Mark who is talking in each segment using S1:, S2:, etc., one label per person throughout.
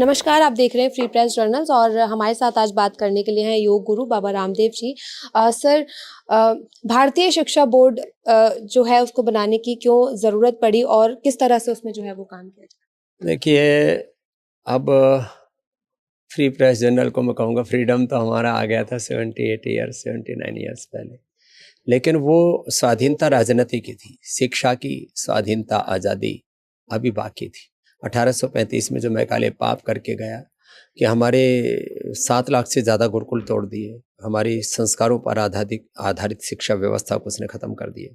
S1: नमस्कार, आप देख रहे हैं फ्री प्रेस जर्नल्स और हमारे साथ आज बात करने के लिए हैं योग गुरु बाबा रामदेव जी। सर, भारतीय शिक्षा बोर्ड जो है उसको बनाने की क्यों ज़रूरत पड़ी और किस तरह से उसमें जो है वो काम किया जाए?
S2: देखिए, अब फ्री प्रेस जर्नल को मैं कहूँगा फ्रीडम तो हमारा आ गया था 78 ईयर्स 79 ईयर्स पहले, लेकिन वो स्वाधीनता राजनीति की थी। शिक्षा की स्वाधीनता आज़ादी अभी बाकी थी। 1835 में जो मैकाले पाप करके गया कि हमारे 7 लाख से ज़्यादा गुरुकुल तोड़ दिए, हमारी संस्कारों पर आधारित शिक्षा व्यवस्था को उसने ख़त्म कर दिया।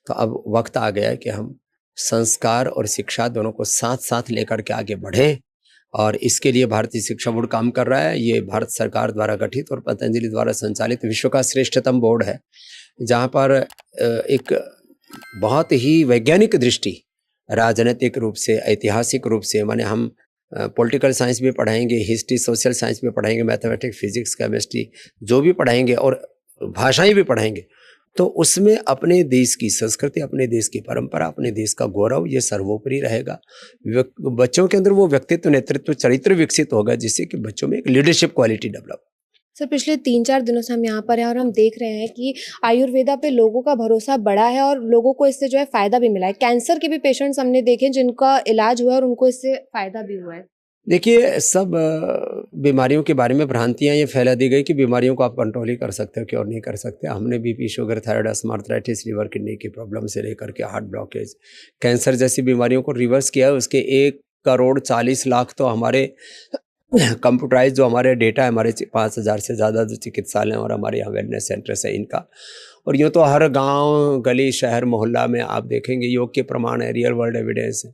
S2: तो अब वक्त आ गया कि हम संस्कार और शिक्षा दोनों को साथ साथ लेकर के आगे बढ़े, और इसके लिए भारतीय शिक्षा बोर्ड काम कर रहा है। ये भारत सरकार द्वारा गठित और पतंजलि द्वारा संचालित विश्व का श्रेष्ठतम बोर्ड है, जहाँ पर एक बहुत ही वैज्ञानिक दृष्टि, राजनीतिक रूप से, ऐतिहासिक रूप से, माने हम पॉलिटिकल साइंस भी पढ़ाएंगे, हिस्ट्री, सोशल साइंस भी पढ़ाएंगे, मैथमेटिक्स, फिजिक्स, केमिस्ट्री जो भी पढ़ाएंगे और भाषाएं भी पढ़ाएंगे, तो उसमें अपने देश की संस्कृति, अपने देश की परंपरा, अपने देश का गौरव ये सर्वोपरि रहेगा। बच्चों के अंदर वो व्यक्तित्व, नेतृत्व, चरित्र विकसित होगा, जिससे कि बच्चों में एक लीडरशिप क्वालिटी डेवलप।
S1: सर, पिछले 3-4 दिनों से हम यहाँ पर हैं और हम देख रहे हैं कि आयुर्वेदा पे लोगों का भरोसा बढ़ा है और लोगों को इससे जो है फ़ायदा भी मिला है। कैंसर के भी पेशेंट्स हमने देखे जिनका इलाज हुआ है और उनको इससे फ़ायदा भी हुआ है।
S2: देखिए, सब बीमारियों के बारे में भ्रांतियां ये फैला दी गई कि बीमारियों को आप कंट्रोल ही कर सकते हो, क्योर नहीं कर सकते। हमने BP, sugar, thyroid, asthma, arthritis, liver, kidney की प्रॉब्लम से लेकर के हार्ट ब्लॉकेज, कैंसर जैसी बीमारियों को रिवर्स किया है। उसके 1,40,00,000 तो हमारे कंप्यूटराइज जो हमारे डेटा है, हमारे 5,000 से ज़्यादा जो चिकित्सालय और हमारे यहाँ वेलनेस सेंटर्स है इनका, और यूँ तो हर गांव, गली, शहर, मोहल्ला में आप देखेंगे योग के प्रमाण है, रियल वर्ल्ड एविडेंस है।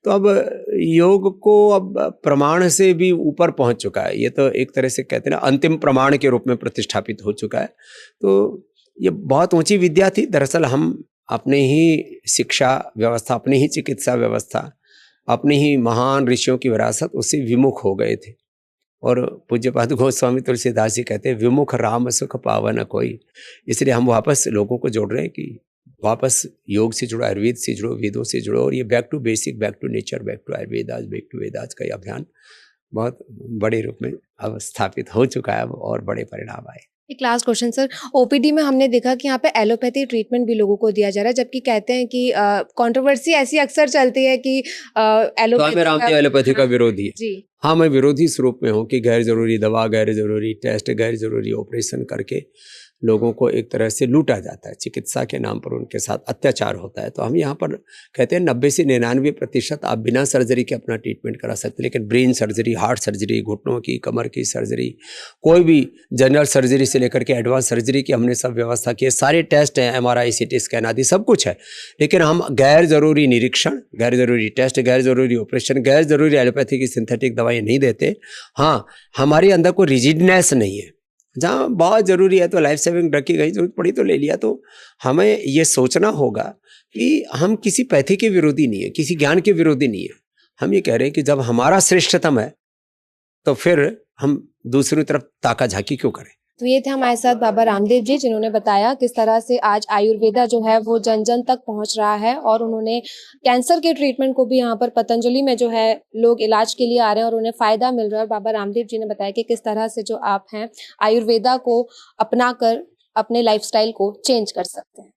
S2: तो अब योग को अब प्रमाण से भी ऊपर पहुंच चुका है। ये तो एक तरह से कहते हैं ना, अंतिम प्रमाण के रूप में प्रतिष्ठापित हो चुका है। तो ये बहुत ऊंची विद्या थी। दरअसल हम अपने ही शिक्षा व्यवस्था, अपनी ही चिकित्सा व्यवस्था, अपनी ही महान ऋषियों की विरासत, उससे विमुख हो गए थे। और पूज्यपाद गोस्वामी तुलसीदास जी कहते हैं, विमुख राम सुख पावन कोई। इसलिए हम वापस लोगों को जोड़ रहे हैं कि वापस योग से जुड़ो, आयुर्वेद से जुड़ो, वेदों से जुड़ो, और ये back to basic, back to nature, back to Ayurvedas, back to Vedas का ये अभियान बहुत बड़े रूप में अब स्थापित हो चुका है और बड़े परिणाम आए।
S1: एक लास्ट क्वेश्चन सर, ओपीडी में हमने देखा कि यहाँ पे एलोपैथी ट्रीटमेंट भी लोगों को दिया जा रहा है, जबकि कहते हैं कि कंट्रोवर्सी ऐसी अक्सर चलती है कि
S2: स्वामी रामदेव एलोपैथी का विरोधी है।
S1: जी
S2: हाँ, मैं विरोधी स्वरूप में हूँ कि गैर जरूरी दवा, गैर जरूरी टेस्ट, गैर जरूरी ऑपरेशन करके लोगों को एक तरह से लूटा जाता है, चिकित्सा के नाम पर उनके साथ अत्याचार होता है। तो हम यहाँ पर कहते हैं 90 से 99% आप बिना सर्जरी के अपना ट्रीटमेंट करा सकते हैं, लेकिन ब्रेन सर्जरी, हार्ट सर्जरी, घुटनों की, कमर की सर्जरी, कोई भी जनरल सर्जरी से लेकर के एडवांस सर्जरी की हमने सब व्यवस्था की है। सारे टेस्ट हैं, MRI, CT स्कैन आदि सब कुछ है, लेकिन हम गैर जरूरी निरीक्षण, गैर जरूरी टेस्ट, गैर जरूरी ऑपरेशन, गैर जरूरी एलोपैथी की सिंथेटिक दवाएं नहीं देते। हाँ, हमारे अंदर कोई रिजिडनेस नहीं है। जहाँ बहुत ज़रूरी है तो लाइफ सेविंग ड्रग की कहीं जरूरत पड़ी तो ले लिया। तो हमें ये सोचना होगा कि हम किसी पैथी के विरोधी नहीं है, किसी ज्ञान के विरोधी नहीं है। हम ये कह रहे हैं कि जब हमारा श्रेष्ठतम है तो फिर हम दूसरी तरफ ताका झाकी क्यों करें।
S1: तो ये थे हमारे साथ बाबा रामदेव जी, जिन्होंने बताया किस तरह से आज आयुर्वेदा जो है वो जन जन तक पहुंच रहा है और उन्होंने कैंसर के ट्रीटमेंट को भी यहाँ पर पतंजलि में जो है लोग इलाज के लिए आ रहे हैं और उन्हें फ़ायदा मिल रहा है। और बाबा रामदेव जी ने बताया कि किस तरह से जो आप हैं आयुर्वेदा को अपना कर अपने लाइफस्टाइल को चेंज कर सकते हैं।